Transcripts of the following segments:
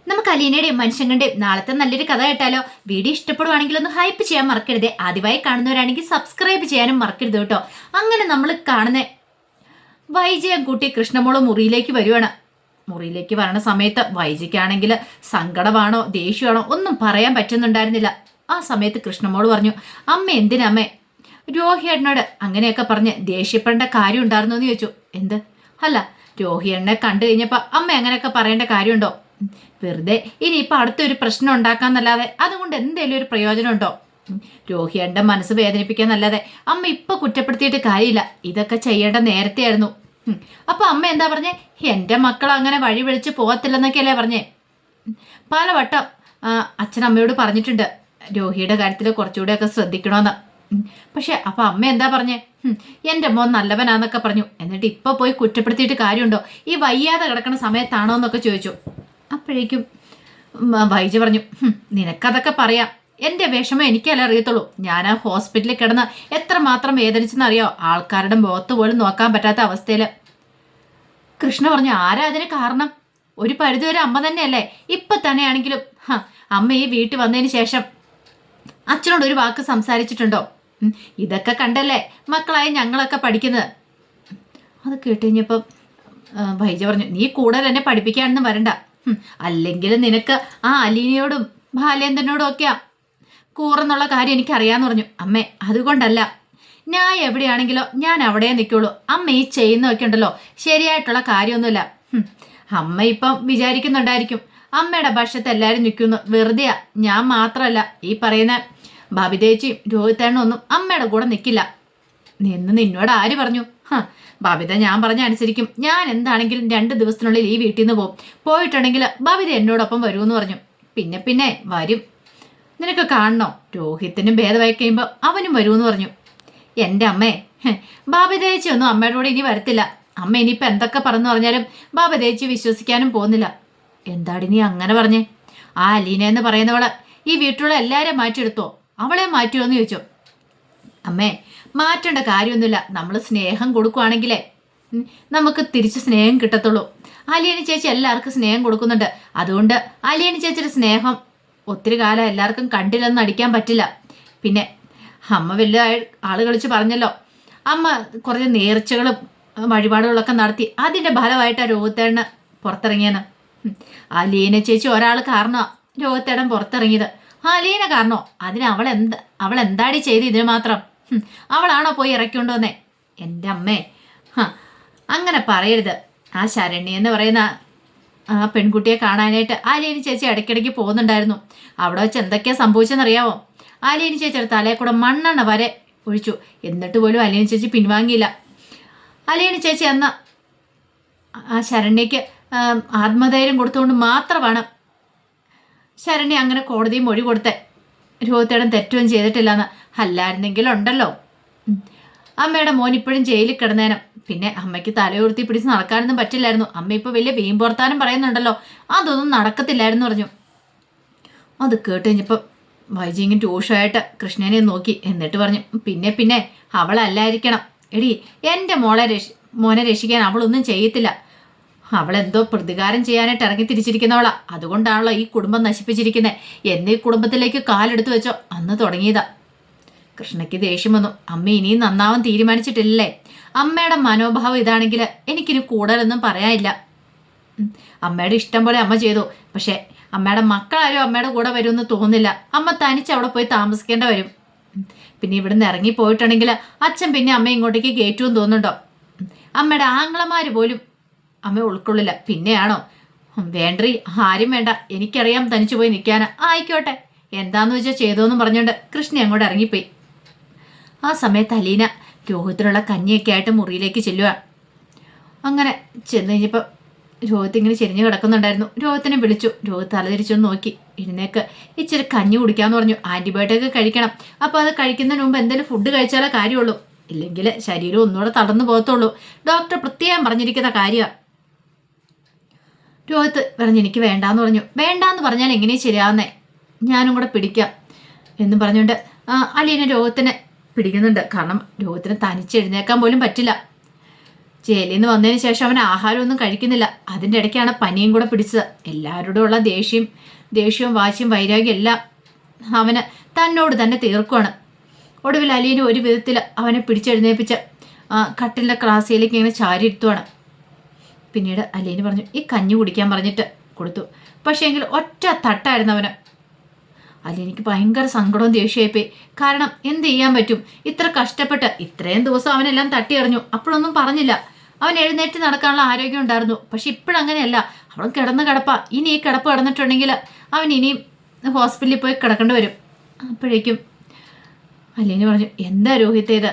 നമുക്ക് അലീനയുടെയും മനുഷ്യങ്ങളുടെയും നാളത്തെ നല്ലൊരു കഥ കേട്ടാലോ? വീഡിയോ ഇഷ്ടപ്പെടുവാണെങ്കിൽ ഒന്ന് ഹൈപ്പ് ചെയ്യാൻ മറക്കരുത്. ആദ്യമായി കാണുന്നവരാണെങ്കിൽ സബ്സ്ക്രൈബ് ചെയ്യാനും മറക്കരുത് കേട്ടോ. അങ്ങനെ നമ്മൾ കാണുന്ന വൈജയം കൂട്ടി കൃഷ്ണമോള് മുറിയിലേക്ക് വരുവാണ്. മുറിയിലേക്ക് വരണ സമയത്ത് വൈജിക്കാണെങ്കിൽ സങ്കടമാണോ ദേഷ്യമാണോ ഒന്നും പറയാൻ പറ്റുന്നുണ്ടായിരുന്നില്ല. ആ സമയത്ത് കൃഷ്ണമോള് പറഞ്ഞു, അമ്മ എന്തിനമ്മേ രോഹിയേട്ടനോട് അങ്ങനെയൊക്കെ പറഞ്ഞ് ദേഷ്യപ്പെടേണ്ട കാര്യം ഉണ്ടായിരുന്നു എന്ന് ചോദിച്ചു. എന്ത്? അല്ല, രോഹിയേട്ടനെ കണ്ടു കഴിഞ്ഞപ്പോൾ അമ്മ അങ്ങനെയൊക്കെ പറയേണ്ട കാര്യമുണ്ടോ? വെറുതെ ഇനിയിപ്പോൾ അടുത്തൊരു പ്രശ്നം ഉണ്ടാക്കാന്നല്ലാതെ അതുകൊണ്ട് എന്തേലും ഒരു പ്രയോജനം ഉണ്ടോ? രോഹിയേട്ടൻ്റെ മനസ്സ് വേദനിപ്പിക്കാന്നല്ലാതെ അമ്മ ഇപ്പൊ കുറ്റപ്പെടുത്തിയിട്ട് കാര്യമില്ല. ഇതൊക്കെ ചെയ്യേണ്ട നേരത്തെയായിരുന്നു. അപ്പൊ അമ്മ എന്താ പറഞ്ഞേ? എൻ്റെ മക്കൾ അങ്ങനെ വഴി വിളിച്ച് പോകത്തില്ലെന്നൊക്കെയല്ലേ പറഞ്ഞേ? പലവട്ടം അച്ഛനമ്മയോട് പറഞ്ഞിട്ടുണ്ട് രോഹിയുടെ കാര്യത്തിൽ കുറച്ചുകൂടെയൊക്കെ ശ്രദ്ധിക്കണമെന്ന്. പക്ഷെ അപ്പൊ അമ്മ എന്താ പറഞ്ഞേ? എൻ്റെ മോൻ നല്ലവനാന്നൊക്കെ പറഞ്ഞു. എന്നിട്ട് ഇപ്പൊ പോയി കുറ്റപ്പെടുത്തിയിട്ട് കാര്യമുണ്ടോ? ഈ വയ്യാതെ കിടക്കുന്ന സമയത്താണോ എന്നൊക്കെ ചോദിച്ചു. അപ്പോഴേക്കും വൈജ പറഞ്ഞു, നിനക്കതൊക്കെ പറയാം, എൻ്റെ വിഷമം എനിക്കല്ലേ അറിയത്തുള്ളൂ. ഞാൻ ആ ഹോസ്പിറ്റലിൽ കിടന്ന് എത്രമാത്രം വേദനിച്ചെന്നറിയോ? ആൾക്കാരുടെ മുഖത്ത് പോലും നോക്കാൻ പറ്റാത്ത അവസ്ഥയിൽ. കൃഷ്ണ പറഞ്ഞു, ആരാ അതിന് കാരണം? ഒരു പരിധിവരെ അമ്മ തന്നെയല്ലേ. ഇപ്പൊ തന്നെയാണെങ്കിലും അമ്മ ഈ വീട്ടിൽ വന്നതിന് ശേഷം അച്ഛനോട് ഒരു വാക്ക് സംസാരിച്ചിട്ടുണ്ടോ? ഇതൊക്കെ കണ്ടല്ലേ മക്കളായി ഞങ്ങളൊക്കെ പഠിക്കുന്നത്. അത് കേട്ടുകഴിഞ്ഞപ്പം വൈജ പറഞ്ഞു, നീ കൂടുതൽ എന്നെ പഠിപ്പിക്കാനൊന്നും വരണ്ട. അല്ലെങ്കിൽ നിനക്ക് ആ അലീനയോടും ബാലേന്ദ്രനോടും ഒക്കെയാ കൂറെന്നുള്ള കാര്യം എനിക്കറിയാന്ന് പറഞ്ഞു. അമ്മേ, അതുകൊണ്ടല്ല, ഞാൻ എവിടെയാണെങ്കിലോ ഞാൻ അവിടെ നിൽക്കുള്ളൂ. അമ്മ ഈ ചെയ്യുന്നതൊക്കെ ഉണ്ടല്ലോ ശരിയായിട്ടുള്ള കാര്യമൊന്നുമില്ല. അമ്മ ഇപ്പം വിചാരിക്കുന്നുണ്ടായിരിക്കും അമ്മയുടെ ഭക്ഷണത്തെ എല്ലാവരും നിൽക്കുന്നു, വെറുതെയാ. ഞാൻ മാത്രമല്ല, ഈ പറയുന്ന ബബിതേച്ചിയും രോഹിത്തേണ്ണും ഒന്നും അമ്മയുടെ കൂടെ നിൽക്കില്ല. നിന്നോട് ആര് പറഞ്ഞു? ബബിത ഞാൻ പറഞ്ഞ അനുസരിക്കും. ഞാൻ എന്താണെങ്കിലും 2 ദിവസത്തിനുള്ളിൽ ഈ വീട്ടിൽ നിന്ന് പോകും. പോയിട്ടുണ്ടെങ്കിൽ ബബിത എന്നോടൊപ്പം വരുമെന്ന് പറഞ്ഞു. പിന്നെ വരും, നിനക്ക് കാണണോ? രോഹിത്തിനും ഭേദമായി കഴിയുമ്പോൾ അവനും വരുമെന്ന് പറഞ്ഞു. എൻ്റെ അമ്മേ, ബബിതേച്ചി ഒന്നും അമ്മയുടെ കൂടെ ഇനി വരത്തില്ല. അമ്മ ഇനിയിപ്പോൾ എന്തൊക്കെ പറഞ്ഞു പറഞ്ഞാലും ബബിതേച്ചി വിശ്വസിക്കാനും പോകുന്നില്ല. എന്താടി നീ അങ്ങനെ പറഞ്ഞേ? ആ അലീന എന്ന് പറയുന്നവള് ഈ വീട്ടിലുള്ള എല്ലാവരെയും മാറ്റിയെടുത്തോ? അവളെ മാറ്റുമോ എന്ന് ചോദിച്ചു. അമ്മേ, മാറ്റേണ്ട കാര്യമൊന്നുമില്ല. നമ്മൾ സ്നേഹം കൊടുക്കുവാണെങ്കിലേ നമുക്ക് തിരിച്ച് സ്നേഹം കിട്ടത്തുള്ളൂ. അലിയനി ചേച്ചി എല്ലാവർക്കും സ്നേഹം കൊടുക്കുന്നുണ്ട്. അതുകൊണ്ട് അലിയനി ചേച്ചിയുടെ സ്നേഹം ഒത്തിരി കാലം എല്ലാവർക്കും കണ്ടില്ലെന്ന് അടിക്കാൻ പറ്റില്ല. പിന്നെ അമ്മ വലിയ ആള് കളിച്ച് പറഞ്ഞല്ലോ, അമ്മ കുറച്ച് നേർച്ചകളും വഴിപാടുകളൊക്കെ നടത്തി. അതിൻ്റെ ഫലമായിട്ടാണ് രോഹിത്തേട്ടന് പുറത്തിറങ്ങിയെന്ന്. അലീന ചേച്ചി ഒരാൾ കാരണമാണ് രോഹിത്തേട്ടൻ പുറത്തിറങ്ങിയത്. അലീന കാരണോ? അതിന് അവൾ എന്താടി ചെയ്ത് ഇതിന് മാത്രം? അവളാണോ പോയി ഇറക്കിക്കൊണ്ടു വന്നേ? എൻ്റെ അമ്മേ, അങ്ങനെ പറയരുത്. ആ ശരണ്യ എന്ന് പറയുന്ന ആ പെൺകുട്ടിയെ കാണാനായിട്ട് അലീന ചേച്ചി ഇടയ്ക്കിടയ്ക്ക് പോകുന്നുണ്ടായിരുന്നു. അവിടെ വെച്ച് എന്തൊക്കെയാണ് സംഭവിച്ചെന്നറിയാവോ? അലീന ചേച്ചിയുടെ തലയിൽ കൂടെ മണ്ണെണ്ണ വരെ ഒഴിച്ചു. എന്നിട്ട് പോലും അലീന ചേച്ചി പിൻവാങ്ങിയില്ല. അലീന ചേച്ചി അന്ന് ആ ശരണ്യയ്ക്ക് ആത്മധൈര്യം കൊടുത്തുകൊണ്ട് മാത്രമാണ് ശരണ്യ അങ്ങനെ കോടതിയിൽ മൊഴി കൊടുത്തേ. രോഹിത്തേടൻ തെറ്റൊന്നും ചെയ്തിട്ടില്ലെന്ന്. അല്ലായിരുന്നെങ്കിലും ഉണ്ടല്ലോ അമ്മയുടെ മോൻ ഇപ്പോഴും ജയിലിൽ കിടന്നേനും. പിന്നെ അമ്മയ്ക്ക് തലയുർത്തി പിടിച്ച് നടക്കാനൊന്നും പറ്റില്ലായിരുന്നു. അമ്മ ഇപ്പോൾ വലിയ വീമ്പുറത്താനും പറയുന്നുണ്ടല്ലോ, അതൊന്നും നടക്കത്തില്ലായിരുന്നു പറഞ്ഞു. അത് കേട്ട് കഴിഞ്ഞപ്പോൾ വൈജിങ്ങിൻ ട്യൂഷനായിട്ട് കൃഷ്ണനെ നോക്കി. എന്നിട്ട് പറഞ്ഞു, പിന്നെ അവളല്ലായിരിക്കണം. എടി, എൻ്റെ മോനെ രക്ഷിക്കാൻ അവളൊന്നും ചെയ്യത്തില്ല. അവളെന്തോ പ്രതികാരം ചെയ്യാനായിട്ട് ഇറങ്ങി തിരിച്ചിരിക്കുന്നവളാ. അതുകൊണ്ടാണല്ലോ ഈ കുടുംബം നശിപ്പിച്ചിരിക്കുന്നത്. എന്നീ കുടുംബത്തിലേക്ക് കാലെടുത്ത് വെച്ചോ അന്ന് തുടങ്ങിയതാ. കൃഷ്ണയ്ക്ക് ദേഷ്യം വന്നു. അമ്മ ഇനിയും നന്നാവാൻ തീരുമാനിച്ചിട്ടില്ലേ? അമ്മയുടെ മനോഭാവം ഇതാണെങ്കിൽ എനിക്കിനി കൂടുതലൊന്നും പറയാനില്ല. അമ്മയുടെ ഇഷ്ടം പോലെ അമ്മ ചെയ്തു. പക്ഷെ അമ്മയുടെ മക്കളാരും അമ്മയുടെ കൂടെ വരുമെന്ന് തോന്നുന്നില്ല. അമ്മ തനിച്ച് അവിടെ പോയി താമസിക്കേണ്ട വരും. പിന്നെ ഇവിടുന്ന് ഇറങ്ങി പോയിട്ടുണ്ടെങ്കിൽ അച്ഛൻ പിന്നെ അമ്മ ഇങ്ങോട്ടേക്ക് കയറ്റുമെന്ന് തോന്നുന്നുണ്ടോ? അമ്മയുടെ ആങ്ങളമാർ പോലും അമ്മ ഉൾക്കൊള്ളില്ല. പിന്നെയാണോ? വേണ്ടറി, ആരും വേണ്ട, എനിക്കറിയാം തനിച്ചു പോയി നിൽക്കാനാ. ആയിക്കോട്ടെ, എന്താന്ന് വെച്ചാൽ ചെയ്തോന്നും പറഞ്ഞുകൊണ്ട് കൃഷ്ണ അങ്ങോട്ട് ഇറങ്ങിപ്പോയി. ആ സമയത്ത് അലീന രോഹിത്തിനുള്ള കഞ്ഞിയൊക്കെ ആയിട്ട് മുറിയിലേക്ക് ചെല്ലുക. അങ്ങനെ ചെന്ന് കഴിഞ്ഞപ്പോൾ രോഹിത്ത് ഇങ്ങനെ ചെരിഞ്ഞ് കിടക്കുന്നുണ്ടായിരുന്നു. രോഹിത്തിനെ വിളിച്ചു. രോഹിത്ത് തലതിരിച്ചൊന്ന് നോക്കി. എഴുന്നേക്ക്, ഇച്ചിരി കഞ്ഞി കുടിക്കാമെന്ന് പറഞ്ഞു. ആൻറ്റിബയോട്ടിക് കഴിക്കണം. അപ്പോൾ അത് കഴിക്കുന്നതിന് മുമ്പ് എന്തെങ്കിലും ഫുഡ് കഴിച്ചാലേ കാര്യമുള്ളൂ. ഇല്ലെങ്കിൽ ശരീരം ഒന്നുകൂടെ തളർന്നു പോകത്തുള്ളൂ. ഡോക്ടർ പ്രത്യേകം പറഞ്ഞിരിക്കുന്ന കാര്യമാണ്. രോഹിത്ത് പറഞ്ഞു, എനിക്ക് വേണ്ടാന്ന് പറഞ്ഞു. വേണ്ടാന്ന് പറഞ്ഞാൽ എങ്ങനെയും ശരിയാവുന്നേ, ഞാനും കൂടെ പിടിക്കാം എന്നും പറഞ്ഞുകൊണ്ട് അലീന രോഹിത്തിനെ പിടിക്കുന്നുണ്ട്. കാരണം രോഹിത്തിന് തനിച്ച് എഴുന്നേക്കാൻ പോലും പറ്റില്ല. ജയിലിൽ നിന്ന് വന്നതിന് ശേഷം അവൻ ആഹാരമൊന്നും കഴിക്കുന്നില്ല. അതിൻ്റെ ഇടയ്ക്കാണ് പനിയും കൂടെ പിടിച്ചത്. എല്ലാവരോടുമുള്ള ദേഷ്യവും വാശിയും വൈരാഗ്യം എല്ലാം അവന് തന്നോട് തന്നെ തീർക്കുവാണ്. ഒടുവിൽ അലീന ഒരു വിധത്തിൽ അവനെ പിടിച്ചെഴുന്നേപ്പിച്ച് കട്ടിലിൻ്റെ ക്ലാസ്സിലേക്ക് ഇങ്ങനെ ചാരി ഇരുത്തുവാണ്. പിന്നീട് അലീന പറഞ്ഞു, ഈ കഞ്ഞി കുടിക്കാൻ പറഞ്ഞിട്ട് കൊടുത്തു. പക്ഷേ എങ്കിൽ ഒറ്റ തട്ടായിരുന്നു അവന്. അലീനയ്ക്ക് ഭയങ്കര സങ്കടവും ദേഷ്യമായിപ്പോയി. കാരണം എന്ത് ചെയ്യാൻ പറ്റും, ഇത്ര കഷ്ടപ്പെട്ട് ഇത്രയും ദിവസം അവനെല്ലാം തട്ടി എറിഞ്ഞു, അപ്പോഴൊന്നും പറഞ്ഞില്ല. അവൻ എഴുന്നേറ്റ് നടക്കാനുള്ള ആരോഗ്യം ഉണ്ടായിരുന്നു. പക്ഷെ ഇപ്പോഴങ്ങനെയല്ല, അവൻ കിടപ്പ. ഇനി ഈ കിടപ്പ് കിടന്നിട്ടുണ്ടെങ്കിൽ അവൻ ഇനിയും ഹോസ്പിറ്റലിൽ പോയി കിടക്കേണ്ടി വരും. അപ്പോഴേക്കും അലീന പറഞ്ഞു, എന്താ രോഹിത് ഇത്?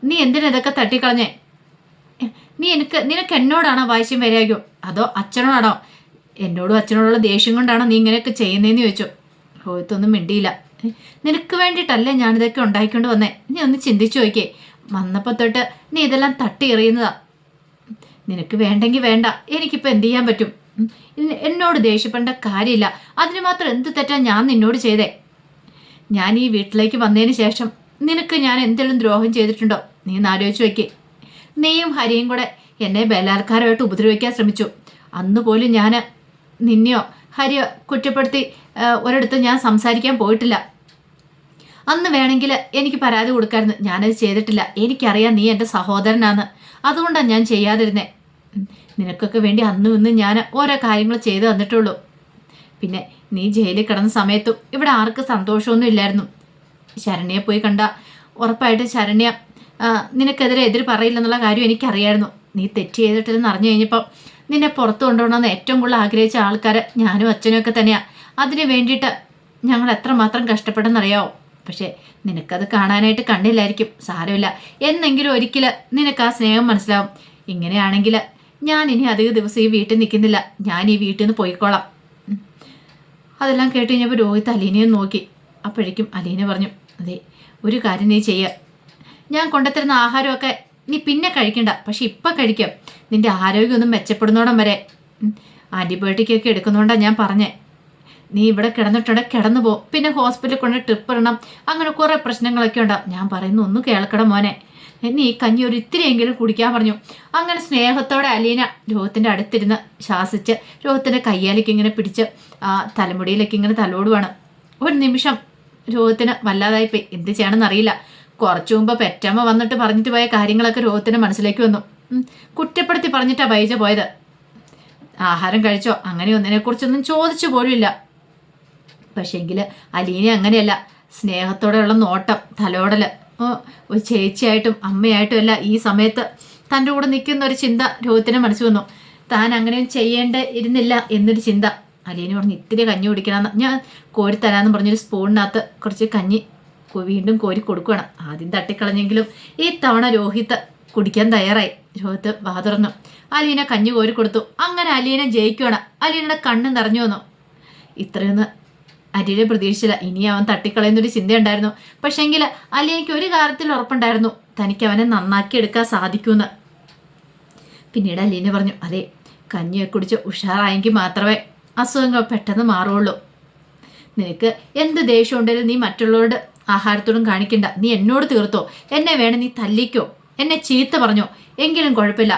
നീ എന്തിനാ ഇതൊക്കെ തട്ടിക്കളഞ്ഞേ? നിനക്ക് എന്നോടാണോ വാശിയും വൈരാഗ്യം, അതോ അച്ഛനോടാണോ? എന്നോടും അച്ഛനോടുള്ള ദേഷ്യം കൊണ്ടാണോ നീ ഇങ്ങനെയൊക്കെ ചെയ്യുന്നതെന്ന് ചോദിച്ചു. രോഹിത്തൊന്നും മിണ്ടിയില്ല. നിനക്ക് വേണ്ടിയിട്ടല്ലേ ഞാനിതൊക്കെ ഉണ്ടായിക്കൊണ്ട് വന്നേ. നീ ഒന്ന് ചിന്തിച്ചു നോക്കിയേ. വന്നപ്പോൾ തൊട്ട് നീ ഇതെല്ലാം തട്ടി എറിയുന്നതാ. നിനക്ക് വേണ്ടെങ്കിൽ വേണ്ട, എനിക്കിപ്പോൾ എന്ത് ചെയ്യാൻ പറ്റും? എന്നോട് ദേഷ്യപ്പെടേണ്ട കാര്യമില്ല. അതിന് മാത്രം എന്ത് തെറ്റാ ഞാൻ നിന്നോട് ചെയ്തേ? ഞാൻ ഈ വീട്ടിലേക്ക് വന്നതിന് ശേഷം നിനക്ക് ഞാൻ എന്തെങ്കിലും ദ്രോഹം ചെയ്തിട്ടുണ്ടോ? നീ ഒന്ന് ആലോചിച്ച് വയ്ക്കേ. നീയും ഹരിയും കൂടെ എന്നെ ബലാത്കാരമായിട്ട് ഉപദ്രവിക്കാൻ ശ്രമിച്ചു. അന്ന് പോലും ഞാൻ നിന്നെയോ ഹരിയോ കുറ്റപ്പെടുത്തി ഒരിടത്തും ഞാൻ സംസാരിക്കാൻ പോയിട്ടില്ല. അന്ന് വേണമെങ്കിൽ എനിക്ക് പരാതി കൊടുക്കാമായിരുന്നു. ഞാനത് ചെയ്തിട്ടില്ല. എനിക്കറിയാം നീ എൻ്റെ സഹോദരനാണ്, അതുകൊണ്ടാണ് ഞാൻ ചെയ്യാതിരുന്നേ. നിനക്കൊക്കെ വേണ്ടി അന്നും ഇന്നും ഞാൻ ഓരോ കാര്യങ്ങൾ ചെയ്തു തന്നിട്ടുള്ളൂ. പിന്നെ നീ ജയിലിൽ കിടന്ന സമയത്തും ഇവിടെ ആർക്ക് സന്തോഷമൊന്നും ഇല്ലായിരുന്നു. ശരണ്യയെ പോയി കണ്ട ഉറപ്പായിട്ട് ശരണ്യ നിനക്കെതിരെ എതിര് പറയില്ലെന്നുള്ള കാര്യം എനിക്കറിയായിരുന്നു. നീ തെറ്റ് ചെയ്തിട്ടില്ലെന്ന് അറിഞ്ഞു കഴിഞ്ഞപ്പോൾ നിന്നെ പുറത്തു കൊണ്ടുപോകണമെന്ന് ഏറ്റവും കൂടുതൽ ആഗ്രഹിച്ച ആൾക്കാർ ഞാനും അച്ഛനും ഒക്കെ തന്നെയാണ്. അതിന് വേണ്ടിയിട്ട് ഞങ്ങൾ എത്രമാത്രം കഷ്ടപ്പെടുന്നറിയാവോ? പക്ഷേ നിനക്കത് കാണാനായിട്ട് കണ്ടില്ലായിരിക്കും. സാരമില്ല, എന്നെങ്കിലും ഒരിക്കൽ നിനക്ക് ആ സ്നേഹം മനസ്സിലാവും. ഇങ്ങനെയാണെങ്കിൽ ഞാൻ ഇനി അധിക ദിവസം ഈ വീട്ടിൽ നിൽക്കുന്നില്ല. ഞാൻ ഈ വീട്ടിൽ നിന്ന് പോയിക്കോളാം. അതെല്ലാം കേട്ട് കഴിഞ്ഞപ്പോൾ രോഹിത് അലീനയും നോക്കി. അപ്പോഴേക്കും അലീന പറഞ്ഞു, അതെ, ഒരു കാര്യം നീ ചെയ്യുക. ഞാൻ കൊണ്ടുത്തരുന്ന ആഹാരമൊക്കെ നീ പിന്നെ കഴിക്കണ്ട, പക്ഷെ ഇപ്പം കഴിക്കാം. നിന്റെ ആരോഗ്യമൊന്നും മെച്ചപ്പെടുന്നോടം വരെ. ആൻറ്റിബയോട്ടിക്കൊക്കെ എടുക്കുന്നതുകൊണ്ടാണ് ഞാൻ പറഞ്ഞേ. നീ ഇവിടെ കിടന്നിട്ടുണ്ടെങ്കിൽ കിടന്നു പോകും. പിന്നെ ഹോസ്പിറ്റലിൽ കൊണ്ട് ട്രിപ്പ് ഇടണം. അങ്ങനെ കുറേ പ്രശ്നങ്ങളൊക്കെ ഉണ്ടാവും. ഞാൻ പറയുന്നു ഒന്ന് കേൾക്കണം മോനെ. നീ ഈ കഞ്ഞി ഒരു ഇത്തിരിയെങ്കിലും കുടിക്കാൻ പറഞ്ഞു. അങ്ങനെ സ്നേഹത്തോടെ അലീന രോഹത്തിൻ്റെ അടുത്തിരുന്ന് ശാസിച്ച് രോഹത്തിൻ്റെ കയ്യാലേക്ക് ഇങ്ങനെ പിടിച്ച് തലമുടിയിലേക്ക് ഇങ്ങനെ തലോടുവാണ്. ഒരു നിമിഷം രോഹത്തിന് വല്ലാതായിപ്പോയി. എന്ത് ചെയ്യണമെന്നറിയില്ല. കുറച്ചു മുമ്പ് പെറ്റമ്മ വന്നിട്ട് പറഞ്ഞിട്ട് പോയ കാര്യങ്ങളൊക്കെ രോഹത്തിന് മനസ്സിലേക്ക് വന്നു. കുറ്റപ്പെടുത്തി പറഞ്ഞിട്ടാണ് വൈജ പോയത്. ആഹാരം കഴിച്ചോ അങ്ങനെ ഒന്നിനെക്കുറിച്ചൊന്നും ചോദിച്ചു പോലുമില്ല. പക്ഷേങ്കിൽ അലീന അങ്ങനെയല്ല. സ്നേഹത്തോടെയുള്ള നോട്ടം, തലോടല്, ഒരു ചേച്ചിയായിട്ടും അമ്മയായിട്ടും അല്ല ഈ സമയത്ത് തൻ്റെ കൂടെ നിൽക്കുന്ന ഒരു ചിന്ത രോഹത്തിന് മനസ്സ് വന്നു. താൻ അങ്ങനെയും ഇരുന്നില്ല എന്നൊരു ചിന്ത. അലീന പറഞ്ഞു, ഇത്തിരി കഞ്ഞി കുടിക്കണമെന്ന്. ഞാൻ കോരിത്തരാമെന്ന് പറഞ്ഞൊരു സ്പൂണിനകത്ത് കുറച്ച് കഞ്ഞി വീണ്ടും കോരി കൊടുക്കുകയാണ്. ആദ്യം തട്ടിക്കളഞ്ഞെങ്കിലും ഈ തവണ രോഹിത്ത് കുടിക്കാൻ തയ്യാറായി. രോഹിത്ത് വാ തുറന്നു. അലീന കഞ്ഞി കോരി കൊടുത്തു. അങ്ങനെ അലീന ജയിക്കുകയാണ്. അലീനയുടെ കണ്ണ് നിറഞ്ഞു വന്നു. ഇത്രയൊന്ന് അലീനെ പ്രതീക്ഷിച്ചില്ല. ഇനി അവൻ തട്ടിക്കളയുന്നൊരു ചിന്തയുണ്ടായിരുന്നു. പക്ഷേങ്കിൽ അലീനയ്ക്ക് ഒരു കാര്യത്തിൽ ഉറപ്പുണ്ടായിരുന്നു, തനിക്ക് അവനെ നന്നാക്കി എടുക്കാൻ സാധിക്കുമെന്ന്. പിന്നീട് അലീന പറഞ്ഞു, അതെ, കഞ്ഞിയൊക്കെ കുടിച്ച് ഉഷാറായെങ്കിൽ മാത്രമേ അസുഖങ്ങൾ പെട്ടെന്ന് മാറുള്ളൂ. നിനക്ക് എന്ത് ദേഷ്യം ഉണ്ടെങ്കിലും നീ മറ്റുള്ളവരോട് ആഹാരത്തോടും കാണിക്കണ്ട. നീ എന്നോട് തീർത്തോ. എന്നെ വേണം നീ തല്ലിക്കോ, എന്നെ ചീത്ത പറഞ്ഞോ, എങ്കിലും കുഴപ്പമില്ല.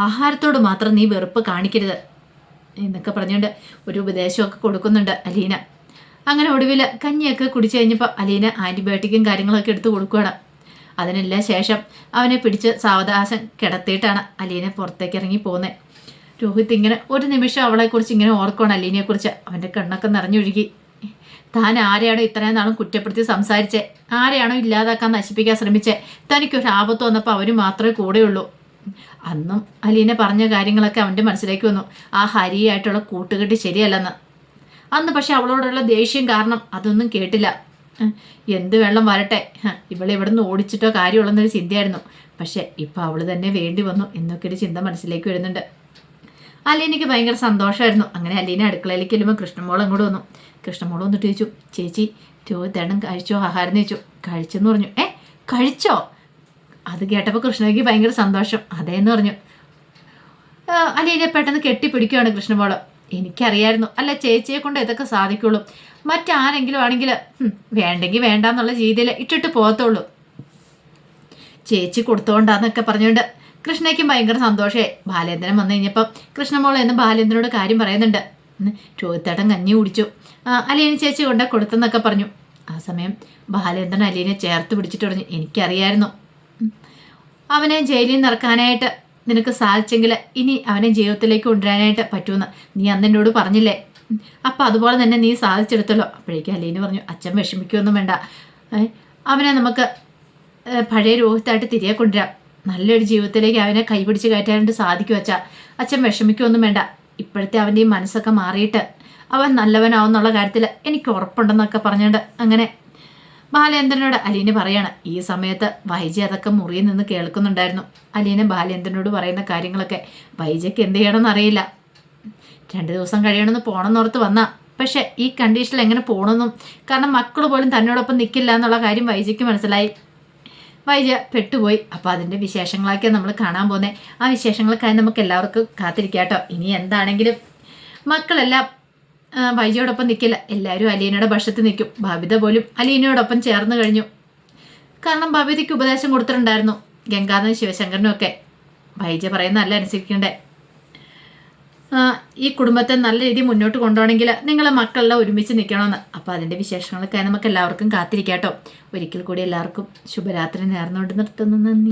ആഹാരത്തോട് മാത്രം നീ വെറുപ്പ് കാണിക്കരുത് എന്നൊക്കെ പറഞ്ഞുകൊണ്ട് ഒരു ഉപദേശമൊക്കെ കൊടുക്കുന്നുണ്ട് അലീന. അങ്ങനെ ഒടുവിൽ കഞ്ഞിയൊക്കെ കുടിച്ചു കഴിഞ്ഞപ്പോൾ അലീന ആൻറ്റിബയോട്ടിക്കും കാര്യങ്ങളൊക്കെ എടുത്ത് കൊടുക്കുകയാണ്. അതിനെല്ലാം ശേഷം അവനെ പിടിച്ച് സാവകാശം കിടത്തിയിട്ടാണ് അലീന പുറത്തേക്ക് ഇറങ്ങി പോകുന്നത്. രോഹിത് ഇങ്ങനെ ഒരു നിമിഷം അവളെക്കുറിച്ച് ഇങ്ങനെ ഓർക്കുകയാണ്, അലീനയെക്കുറിച്ച്. അവൻ്റെ കണ്ണൊക്കെ നിറഞ്ഞൊഴുകി. താൻ ആരെയാണോ ഇത്രയും നാളും കുറ്റപ്പെടുത്തി സംസാരിച്ചേ, ആരെയാണോ ഇല്ലാതാക്കാൻ നശിപ്പിക്കാൻ ശ്രമിച്ചേ, തനിക്കൊരു ആപത്ത് വന്നപ്പോൾ അവർ മാത്രമേ കൂടെയുള്ളൂ. അന്നും അലീന പറഞ്ഞ കാര്യങ്ങളൊക്കെ അവൻ്റെ മനസ്സിലേക്ക് വന്നു. ആ ഹരിയായിട്ടുള്ള കൂട്ടുകെട്ട് ശരിയല്ലെന്ന്. അന്ന് പക്ഷെ അവളോടുള്ള ദേഷ്യം കാരണം അതൊന്നും കേട്ടില്ല. എന്ത് വെള്ളം വരട്ടെ, ഇവളെ ഇവിടെ നിന്ന് ഓടിച്ചിട്ടോ കാര്യമുള്ളെന്നൊരു ചിന്തയായിരുന്നു. പക്ഷെ ഇപ്പം അവൾ തന്നെ വേണ്ടി വന്നു എന്നൊക്കെ ഒരു ചിന്ത മനസ്സിലേക്ക് വരുന്നുണ്ട്. അലീനയ്ക്ക് ഭയങ്കര സന്തോഷമായിരുന്നു. അങ്ങനെ അലീന അടുക്കളയിലേക്ക് ചെല്ലുമ്പോൾ കൃഷ്ണമോൾ അങ്ങോട്ട് വന്നു. കൃഷ്ണമോൾ വന്നിട്ട് ചോദിച്ചു, ചേച്ചി രോഹിതേട്ടൻ കഴിച്ചോ ആഹാരം എന്ന് ചോദിച്ചു. കഴിച്ചെന്ന് പറഞ്ഞു. കഴിച്ചോ? അത് കേട്ടപ്പോൾ കൃഷ്ണയ്ക്ക് ഭയങ്കര സന്തോഷം. അതേന്ന് പറഞ്ഞു. അലീനെ പെട്ടെന്ന് കെട്ടിപ്പിടിക്കുകയാണ് കൃഷ്ണമോള്. എനിക്കറിയായിരുന്നു, അല്ല ചേച്ചിയെ കൊണ്ട് ഇതൊക്കെ സാധിക്കുള്ളൂ. മറ്റാരെങ്കിലും ആണെങ്കിൽ വേണ്ടെങ്കിൽ വേണ്ടാന്നുള്ള രീതിയിൽ ഇട്ടിട്ട് പോകത്തുള്ളൂ. ചേച്ചി കൊടുത്തോണ്ടാന്നൊക്കെ പറഞ്ഞുകൊണ്ട് കൃഷ്ണയ്ക്കും ഭയങ്കര സന്തോഷമായി. ബാലേന്ദ്രൻ വന്നു കഴിഞ്ഞപ്പം കൃഷ്ണമോൾ എന്ന് ബാലേന്ദ്രനോട് കാര്യം പറയുന്നുണ്ട്. രോഹിത്തേട്ടൻ കഞ്ഞി കുടിച്ചു, അലീന ചേച്ചി കൊണ്ട കൊടുത്തെന്നൊക്കെ പറഞ്ഞു. ആ സമയം ബാലേന്ദ്രൻ അലീനെ ചേർത്ത് പിടിച്ചിട്ട് പറഞ്ഞു, എനിക്കറിയായിരുന്നു അവനെ ജയിലിൽ നിന്ന് ഇറക്കാനായിട്ട് നിനക്ക് സാധിച്ചെങ്കിൽ ഇനി അവനെ ജീവിതത്തിലേക്ക് കൊണ്ടുവരാനായിട്ട് പറ്റുമെന്ന് നീ അന്ന് എന്നോട് പറഞ്ഞില്ലേ, അപ്പം അതുപോലെ തന്നെ നീ സാധിച്ചെടുത്തല്ലോ. അപ്പോഴേക്കും അലീന പറഞ്ഞു, അച്ഛൻ വിഷമിക്കുകയൊന്നും വേണ്ട, അവനെ നമുക്ക് പഴയ രോഹിത്തായിട്ട് തിരികെ കൊണ്ടുവരാം, നല്ലൊരു ജീവിതത്തിലേക്ക് അവനെ കൈപിടിച്ച് കയറ്റാനായിട്ട് സാധിക്കും അച്ഛാ, അച്ഛൻ വിഷമിക്കുകയൊന്നും വേണ്ട. ഇപ്പോഴത്തെ അവൻ്റെ ഈ മനസ്സൊക്കെ മാറിയിട്ട് അവൻ നല്ലവനാവുന്നുള്ള കാര്യത്തിൽ എനിക്ക് ഉറപ്പുണ്ടെന്നൊക്കെ പറഞ്ഞുകൊണ്ട് അങ്ങനെ ബാലേന്ദ്രനോട് അലീന പറയാണ്. ഈ സമയത്ത് വൈജി അതൊക്കെ മുറിയിൽ നിന്ന് കേൾക്കുന്നുണ്ടായിരുന്നു. അലീന ബാലേന്ദ്രനോട് പറയുന്ന കാര്യങ്ങളൊക്കെ. വൈജയ്ക്ക് എന്ത് ചെയ്യണമെന്ന് അറിയില്ല. 2 ദിവസം കഴിയണമെന്ന് പോകണമെന്നോർത്ത് വന്നാ, പക്ഷെ ഈ കണ്ടീഷനിൽ എങ്ങനെ പോകണമെന്നും, കാരണം മക്കൾ പോലും തന്നോടൊപ്പം നിൽക്കില്ല എന്നുള്ള കാര്യം വൈജയ്ക്ക് മനസ്സിലായി. വൈജ പെട്ടുപോയി. അപ്പോൾ അതിൻ്റെ വിശേഷങ്ങളൊക്കെ നമ്മൾ കാണാൻ പോകുന്നത്. ആ വിശേഷങ്ങൾക്കായി നമുക്ക് എല്ലാവർക്കും കാത്തിരിക്കാം കേട്ടോ. ഇനി എന്താണെങ്കിലും മക്കളെല്ലാം വൈജയോടൊപ്പം നിൽക്കില്ല, എല്ലാവരും അലീനയുടെ പക്ഷത്ത് നിൽക്കും. ബബിത പോലും അലീനയോടൊപ്പം ചേർന്ന് കഴിഞ്ഞു. കാരണം ബബിതയ്ക്ക് ഉപദേശം കൊടുത്തിട്ടുണ്ടായിരുന്നു, ഗംഗാധരനും ശിവശങ്കരനും ഒക്കെ. വൈജ പറയുന്ന നല്ല അനുസരിക്കണ്ടേ, ഈ കുടുംബത്തെ നല്ല രീതിയിൽ മുന്നോട്ട് കൊണ്ടുപോകണമെങ്കിൽ നിങ്ങളെ മക്കളെല്ലാം ഒരുമിച്ച് നിൽക്കണമെന്ന്. അപ്പോൾ അതിൻ്റെ വിശേഷങ്ങൾക്കായി നമുക്ക് എല്ലാവർക്കും കാത്തിരിക്കാം കേട്ടോ. ഒരിക്കൽ കൂടി എല്ലാവർക്കും ശുഭരാത്രി നേർന്നുകൊണ്ട് നിർത്തുന്നു. നന്ദി.